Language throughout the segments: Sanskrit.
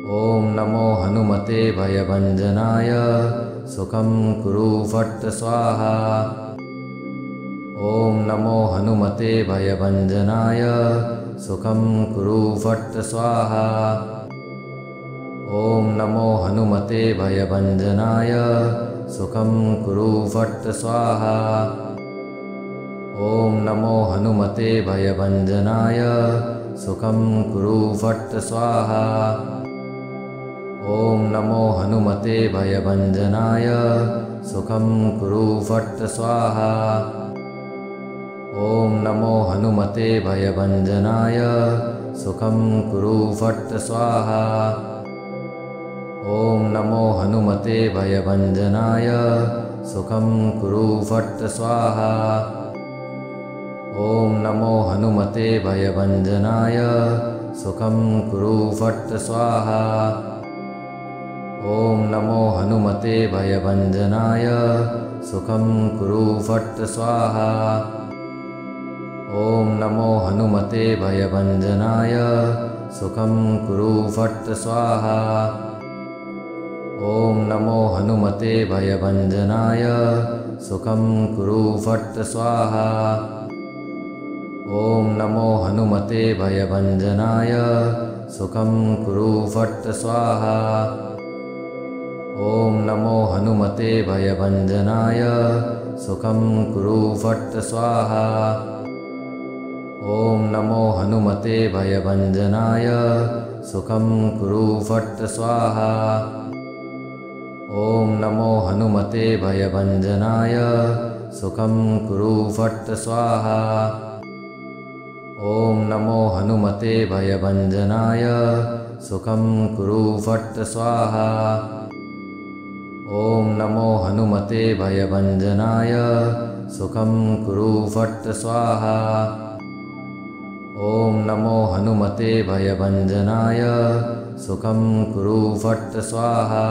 ॐ नमो हनुमते भयभञ्जनाय सुखं कुरु फट् स्वाहा। ॐ नमो हनुमते भयभञ्जनाय सुखं कुरु फट् स्वाहा। ॐ नमो हनुमते भयभञ्जनाय सुखं कुरु फट् स्वाहा। ॐ नमो हनुमते भयभञ्जनाय सुखं कुरु फट् स्वाहा। ॐ नमो हनुमते भयभञ्जनाय सुखं कुरु फट् स्वाहा। ॐ नमो हनुमते भयभञ्जनाय सुखं कुरु फट् स्वाहा। ॐ नमो हनुमते भयभञ्जनाय सुखं कुरु फट् स्वाहा। ॐ नमो हनुमते भयभञ्जनाय सुखं कुरु फट् स्वाहा। ॐ नमो हनुमते भयभञ्जनाय सुखं कुरु फट् स्वाहा। ॐ नमो हनुमते भयभञ्जनाय सुखं कुरु फट् स्वाहा। ॐ नमो हनुमते भयभञ्जनाय सुखं कुरु फट् स्वाहा। ॐ नमो हनुमते भयभञ्जनाय सुखं कुरु फट् स्वाहा। ॐ नमो हनुमते भयभञ्जनाय सुखं कुरु फट् स्वाहा। ॐ नमो हनुमते भयभञ्जनाय सुखं कुरु फट् स्वाहा। ॐ नमो हनुमते भयभञ्जनाय सुखं कुरु फट् स्वाहा। ॐ नमो हनुमते भयभञ्जनाय सुखं कुरु फट् स्वाहा। ॐ नमो हनुमते भयभञ्जनाय सुखं कुरु फट् स्वाहा। ॐ नमो हनुमते भयभञ्जनाय सुखं कुरु फट् स्वाहा।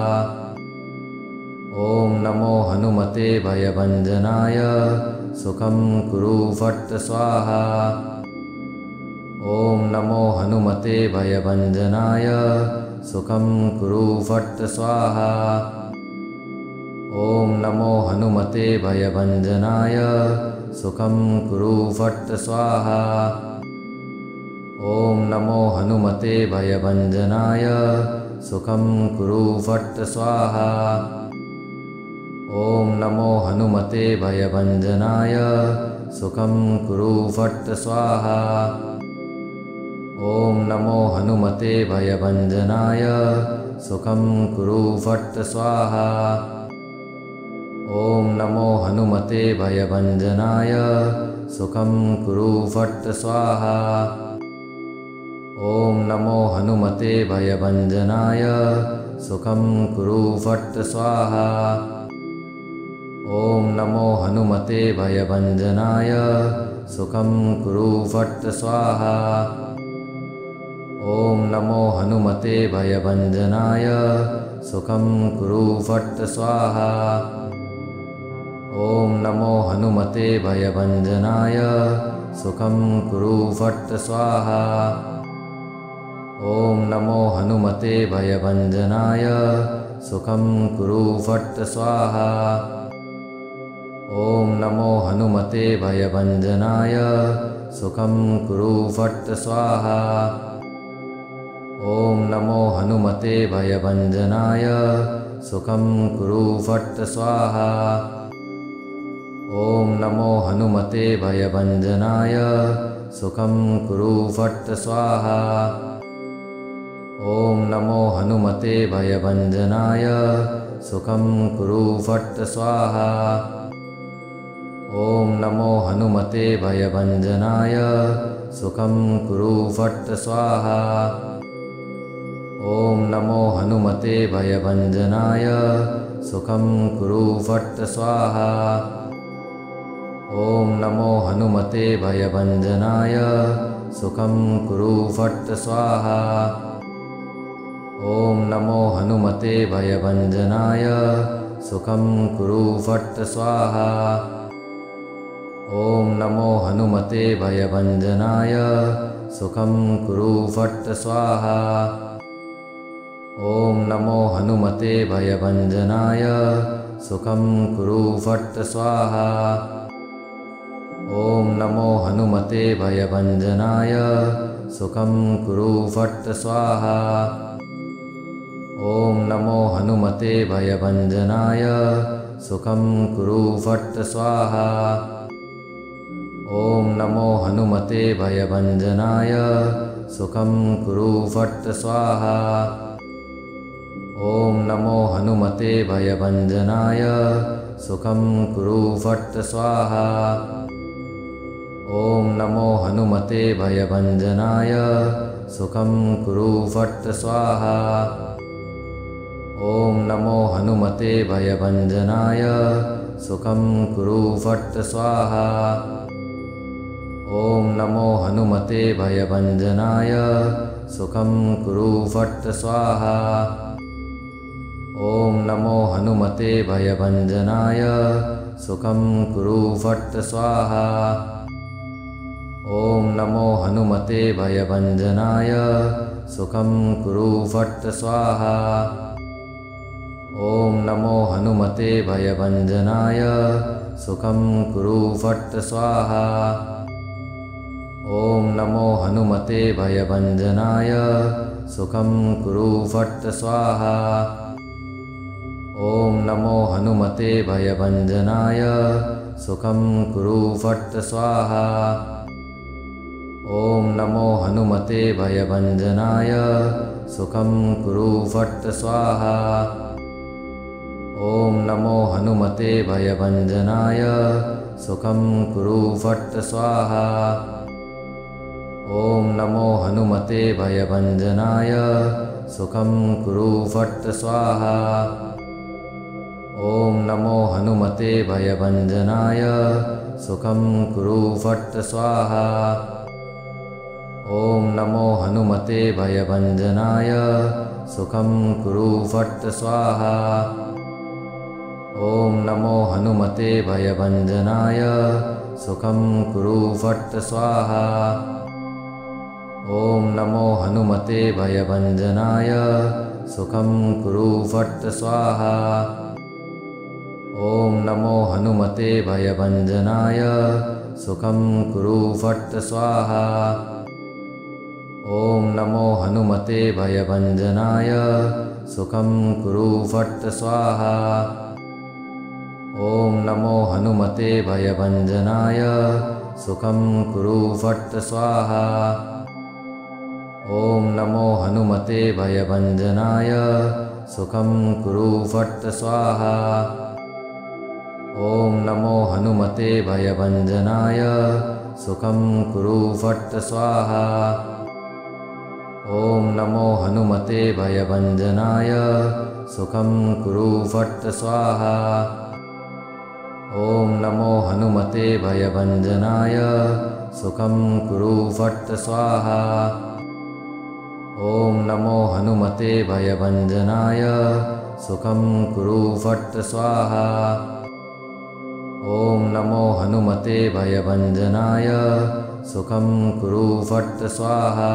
ॐ नमो हनुमते भयभञ्जनाय सुखं कुरु फट् स्वाहा। ॐ नमो हनुमते भयभञ्जनाय सुखं कुरु फट् स्वाहा। ॐ नमो हनुमते भयभञ्जनाय सुखं कुरु फट् स्वाहा। ॐ नमो हनुमते भयभञ्जनाय सुखं कुरु फट् स्वाहा। ॐ नमो हनुमते भयभञ्जनाय सुखं कुरु फट् स्वाहा। ॐ नमो हनुमते भयभञ्जनाय सुखं कुरु फट् स्वाहा। ॐ नमो हनुमते भयभञ्जनाय सुखं कुरु फट् स्वाहा। ॐ नमो हनुमते भयभञ्जनाय सुखं कुरु फट् स्वाहा। ॐ नमो हनुमते भयभञ्जनाय सुखं कुरु फट् स्वाहा। ॐ नमो हनुमते भयभञ्जनाय सुखं कुरु फट् स्वाहा। ॐ नमो हनुमते भयभञ्जनाय सुखं कुरु फट् स्वाहा। ॐ नमो हनुमते भयभञ्जनाय सुखं कुरु फट् स्वाहा। ॐ नमो हनुमते भयभञ्जनाय सुखं कुरु फट् स्वाहा। ॐ नमो हनुमते भयभञ्जनाय सुखं कुरु फट् स्वाहा। ॐ नमो हनुमते भयभञ्जनाय सुखं कुरु फट् स्वाहा। ॐ नमो हनुमते भयभञ्जनाय सुखं कुरु फट् स्वाहा। ॐ नमो हनुमते भयभञ्जनाय सुखं कुरु फट् स्वाहा। ॐ नमो हनुमते भयभञ्जनाय सुखं कुरु फट् स्वाहा। ॐ नमो हनुमते भयभञ्जनाय सुखं कुरु फट् स्वाहा। ॐ नमो हनुमते भयभञ्जनाय सुखं कुरु फट् स्वाहा। ॐ नमो हनुमते भयभञ्जनाय सुखं कुरु फट् स्वाहा। ॐ नमो हनुमते भयभञ्जनाय सुखं कुरु फट् स्वाहा। ॐ नमो हनुमते भयभञ्जनाय सुखं कुरु फट् स्वाहा। ॐ नमो हनुमते भयभञ्जनाय सुखं कुरु फट् स्वाहा। ॐ नमो हनुमते भयभञ्जनाय सुखं कुरु फट् स्वाहा। ॐ नमो हनुमते भयभञ्जनाय सुखं कुरु फट् स्वाहा। ॐ नमो हनुमते भयभञ्जनाय सुखं कुरु फट् स्वाहा। ॐ नमो हनुमते भयभञ्जनाय सुखं कुरु फट् स्वाहा। ॐ नमो हनुमते भयभञ्जनाय सुखं कुरु फट् स्वाहा। ॐ नमो हनुमते भयभञ्जनाय सुखं कुरु फट् स्वाहा। ॐ नमो हनुमते भयभञ्जनाय सुखं कुरु फट् स्वाहा। ॐ नमो हनुमते भयभञ्जनाय सुखं कुरु फट् स्वाहा। ॐ नमो हनुमते भयभञ्जनाय सुखं कुरु फट् स्वाहा। ॐ नमो हनुमते भयभञ्जनाय सुखं कुरु फट् स्वाहा। ॐ नमो हनुमते भयभञ्जनाय सुखं कुरु फट् स्वाहा। ॐ नमो हनुमते भयभञ्जनाय सुखं कुरु फट् स्वाहा। ॐ नमो हनुमते भयभञ्जनाय सुखं कुरु फट् स्वाहा। ॐ नमो हनुमते भयभञ्जनाय सुखं कुरु फट् स्वाहा। ॐ नमो हनुमते भयभञ्जनाय सुखं कुरु फट् स्वाहा। ॐ नमो हनुमते भयभञ्जनाय सुखं कुरु फट् स्वाहा। ॐ नमो हनुमते भयभञ्जनाय सुखं कुरु फट् स्वाहा। ॐ नमो हनुमते भयभञ्जनाय सुखं कुरु फट् स्वाहा। ॐ नमो हनुमते भयभञ्जनाय सुखं कुरु फट् स्वाहा। ॐ नमो हनुमते भयभञ्जनाय सुखं कुरु फट् स्वाहा। ॐ नमो हनुमते भयभञ्जनाय सुखं कुरु फट् स्वाहा। ॐ नमो हनुमते भयभञ्जनाय सुखं कुरु फट् स्वाहा। ॐ नमो हनुमते भयभञ्जनाय सुखं कुरु फट् स्वाहा। ॐ नमो हनुमते भयभञ्जनाय सुखं कुरु फट् स्वाहा। ॐ नमो हनुमते भयभञ्जनाय सुखं कुरु फट् स्वाहा।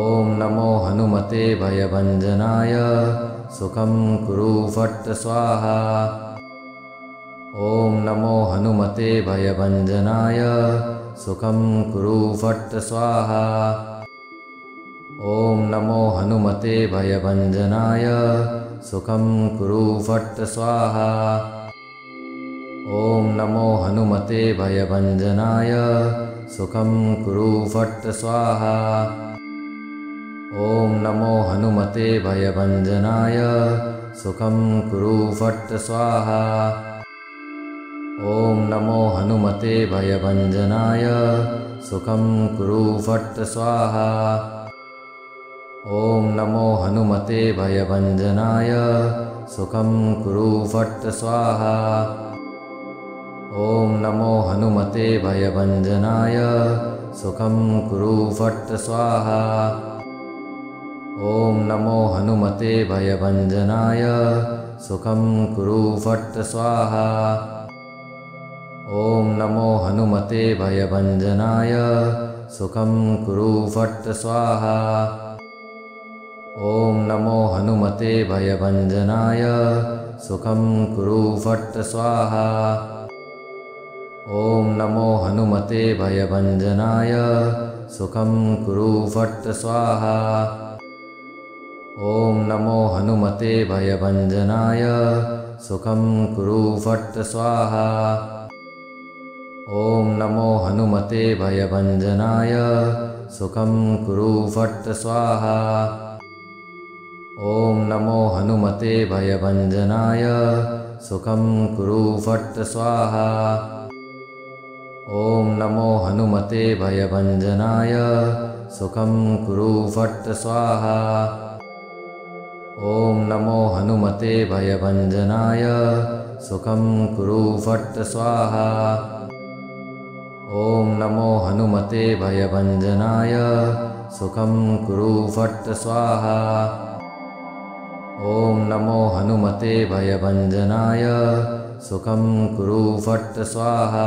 ॐ नमो हनुमते भयभञ्जनाय सुखं कुरु फट् स्वाहा। ॐ नमो हनुमते भयभञ्जनाय सुखं कुरु फट् स्वाहा। ॐ नमो हनुमते भयभञ्जनाय सुखं कुरु फट् स्वाहा। ॐ नमो हनुमते भयभञ्जनाय सुखं कुरु फट् स्वाहा। ॐ नमो हनुमते भयभञ्जनाय सुखं कुरु फट् स्वाहा। ॐ नमो हनुमते भयभञ्जनाय सुखं कुरु फट् स्वाहा। ॐ नमो हनुमते भयभञ्जनाय सुखं कुरु फट् स्वाहा। ॐ नमो हनुमते भयभञ्जनाय सुखं कुरु फट् स्वाहा। ॐ नमो हनुमते भयभञ्जनाय सुखं कुरु फट् स्वाहा। ॐ नमो हनुमते भयभञ्जनाय सुखं कुरु फट् स्वाहा। ॐ नमो हनुमते भयभञ्जनाय सुखं कुरु फट् स्वाहा। ॐ नमो हनुमते भयभञ्जनाय सुखं कुरु फट् स्वाहा। ॐ नमो हनुमते भयभञ्जनाय सुखं कुरु फट् स्वाहा। ॐ नमो हनुमते भयभञ्जनाय सुखं कुरु फट् स्वाहा। ॐ नमो हनुमते भयभञ्जनाय सुखं कुरु फट् स्वाहा। ॐ नमो हनुमते भयभञ्जनाय सुखं कुरु फट् स्वाहा। ॐ नमो हनुमते भयभञ्जनाय सुखं कुरु फट् स्वाहा। ॐ नमो हनुमते भयभञ्जनाय सुखं कुरु फट् स्वाहा। ॐ नमो हनुमते भयभञ्जनाय सुखं कुरु फट् स्वाहा। ॐ नमो हनुमते भयभञ्जनाय सुखं कुरु फट् स्वाहा।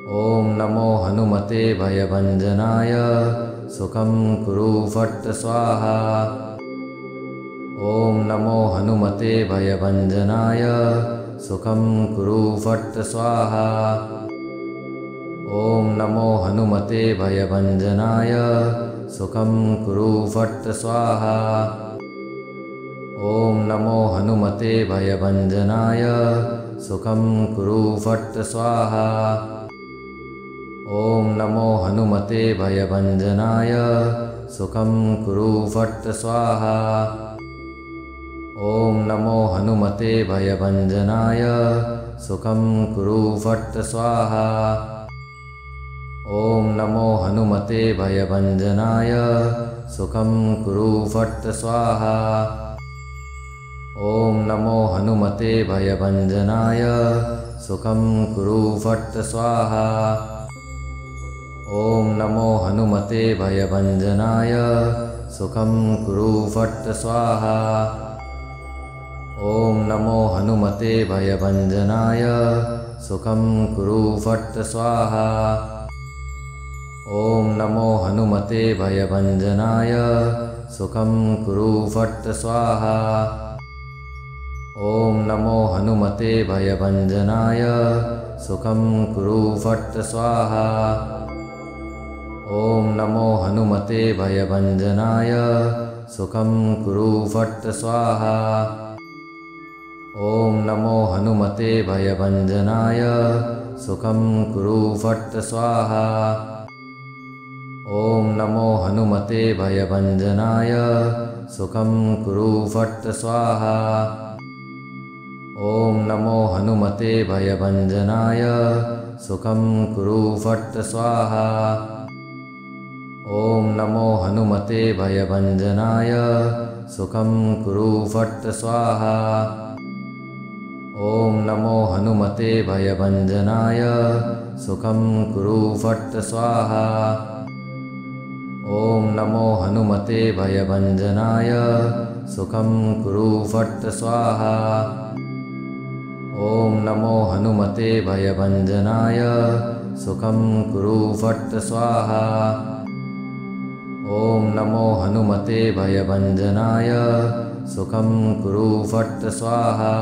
ॐ नमो हनुमते भयभञ्जनाय सुखं कुरु फट् स्वाहा। ॐ नमो हनुमते भयभञ्जनाय सुखं कुरु फट् स्वाहा। ॐ नमो हनुमते भयभञ्जनाय सुखं कुरु फट् स्वाहा। ॐ नमो हनुमते भयभञ्जनाय सुखं कुरु फट् स्वाहा। ॐ नमो हनुमते भयभञ्जनाय सुखं कुरु फट् स्वाहा। ॐ नमो हनुमते भयभञ्जनाय सुखं कुरु फट् स्वाहा। ॐ नमो हनुमते भयभञ्जनाय सुखं कुरु फट् स्वाहा। ॐ नमो हनुमते भयभञ्जनाय सुखं कुरु फट् स्वाहा। ॐ नमो हनुमते भयभञ्जनाय सुखं कुरु फट् स्वाहा। ॐ नमो हनुमते भयभञ्जनाय सुखं कुरु फट् स्वाहा। ॐ नमो हनुमते भयभञ्जनाय सुखं कुरु फट् स्वाहा। ॐ नमो हनुमते भयभञ्जनाय सुखं कुरु फट् स्वाहा। ॐ नमो हनुमते भयभञ्जनाय सुखं कुरु फट् स्वाहा। ॐ नमो हनुमते भयभञ्जनाय सुखं कुरु फट् स्वाहा। ॐ नमो हनुमते भयभञ्जनाय सुखं कुरु फट् स्वाहा। ॐ नमो हनुमते भयभञ्जनाय सुखं कुरु फट् स्वाहा। ॐ नमो हनुमते भयभञ्जनाय सुखं कुरु फट् स्वाहा। ॐ नमो हनुमते भयभञ्जनाय सुखं कुरु फट् स्वाहा। ॐ नमो हनुमते भयभञ्जनाय सुखं कुरु फट् स्वाहा। ॐ नमो हनुमते भयभञ्जनाय सुखं कुरु फट् स्वाहा। ॐ नमो हनुमते भयभञ्जनाय सुखं कुरु फट् स्वाहा। ॐ नमो हनुमते भयभञ्जनाय सुखं कुरु फट् स्वाहा। ॐ नमो हनुमते भयभञ्जनाय सुखं कुरु फट् स्वाहा। ॐ नमो हनुमते भयभञ्जनाय सुखं कुरु फट् स्वाहा। ॐ नमो हनुमते भयभञ्जनाय सुखं कुरु फट् स्वाहा।